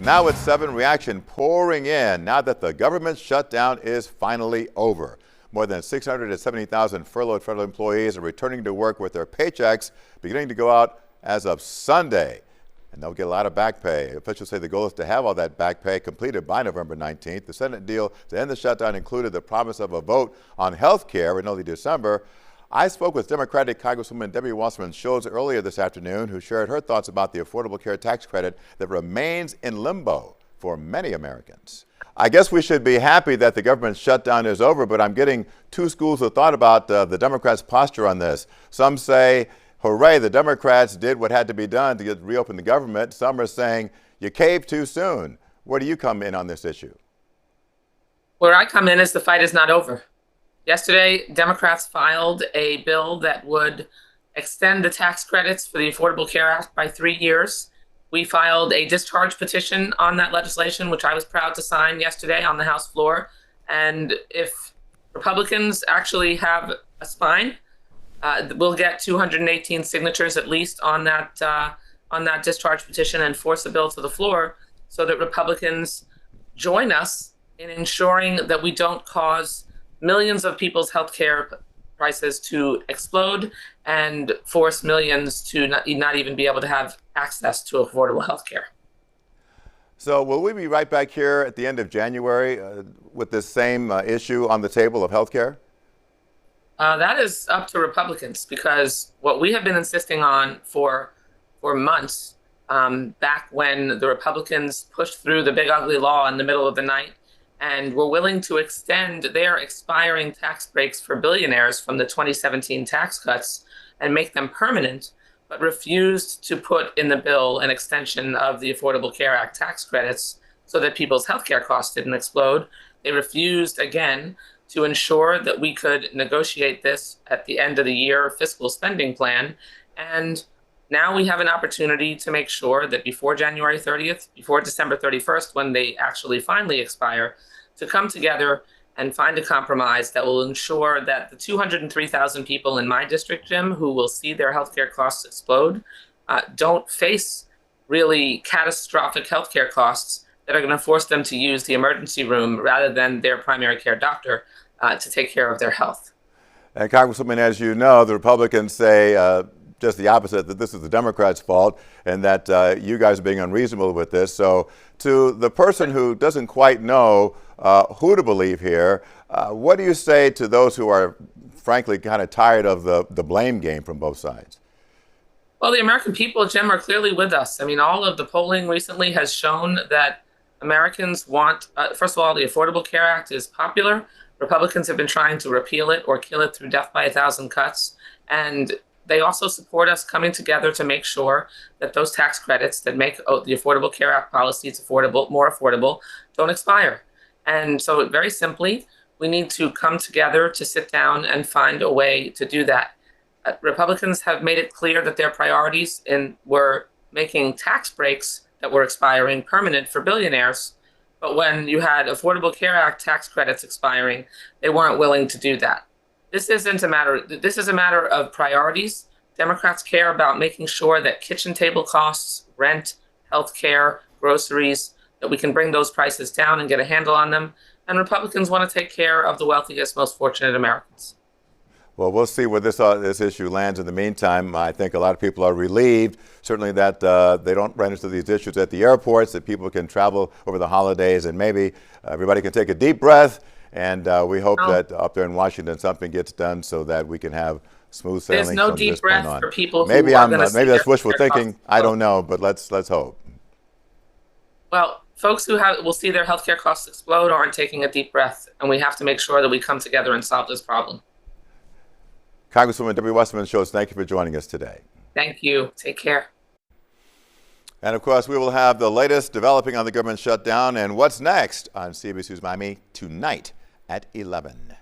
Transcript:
Now at 7, reaction pouring in now that the government shutdown is finally over. More than 670,000 furloughed federal employees are returning to work with their paychecks beginning to go out as of Sunday. And they'll get a lot of back pay. Officials say the goal is to have all that back pay completed by November 19th. The Senate deal to end the shutdown included the promise of a vote on health care in early December. I spoke with Democratic Congresswoman Debbie Wasserman Schultz earlier this afternoon, who shared her thoughts about the Affordable Care Tax Credit that remains in limbo for many Americans. I guess we should be happy that the government shutdown is over, but I'm getting two schools of thought about the Democrats' posture on this. Some say, hooray, the Democrats did what had to be done to reopen the government. Some are saying, you caved too soon. Where do you come in on this issue? Where I come in is the fight is not over. Yesterday, Democrats filed a bill that would extend the tax credits for the Affordable Care Act by 3 years. We filed a discharge petition on that legislation, which I was proud to sign yesterday on the House floor. And if Republicans actually have a spine, we'll get 218 signatures at least on that discharge petition and force the bill to the floor so that Republicans join us in ensuring that we don't cause millions of people's health care prices to explode and force millions to not even be able to have access to affordable health care. So will we be right back here at the end of January with this same issue on the table of health care? That is up to Republicans, because what we have been insisting on for months, back when the Republicans pushed through the big ugly law in the middle of the night and were willing to extend their expiring tax breaks for billionaires from the 2017 tax cuts and make them permanent, but refused to put in the bill an extension of the Affordable Care Act tax credits so that people's healthcare costs didn't explode. They refused, again, to ensure that we could negotiate this at the end of the year fiscal spending plan. And now we have an opportunity to make sure that before January 30th, before December 31st, when they actually finally expire, to come together and find a compromise that will ensure that the 203,000 people in my district, Jim, who will see their healthcare costs explode, don't face really catastrophic healthcare costs that are going to force them to use the emergency room rather than their primary care doctor to take care of their health. And Congresswoman, as you know, the Republicans say just the opposite, that this is the Democrats' fault and that you guys are being unreasonable with this. So to the person who doesn't quite know who to believe here, what do you say to those who are frankly kind of tired of the blame game from both sides? Well, the American people, Jim, are clearly with us. I mean, all of the polling recently has shown that Americans want, first of all, the Affordable Care Act is popular. Republicans have been trying to repeal it or kill it through death by 1,000 cuts. And they also support us coming together to make sure that those tax credits that make the Affordable Care Act policies more affordable don't expire. And so very simply, we need to come together to sit down and find a way to do that. Republicans have made it clear that their priorities were making tax breaks that were expiring permanent for billionaires. But when you had Affordable Care Act tax credits expiring, they weren't willing to do that. This is a matter of priorities. Democrats care about making sure that kitchen table costs, rent, health care, groceries, that we can bring those prices down and get a handle on them. And Republicans want to take care of the wealthiest, most fortunate Americans. Well, we'll see where this issue lands. In the meantime, I think a lot of people are relieved, certainly that they don't run into these issues at the airports, that people can travel over the holidays, and maybe everybody can take a deep breath. And we hope that up there in Washington something gets done so that we can have smooth sailing. There's no from deep this point breath on. for people who maybe are going to maybe that's wishful thinking. I don't know, but let's hope. Well, folks who will see their healthcare costs explode aren't taking a deep breath, and we have to make sure that we come together and solve this problem. Congresswoman Debbie Wasserman Schultz, thank you for joining us today. Thank you. Take care. And of course, we will have the latest developing on the government shutdown and what's next on CBS News Miami tonight at 11.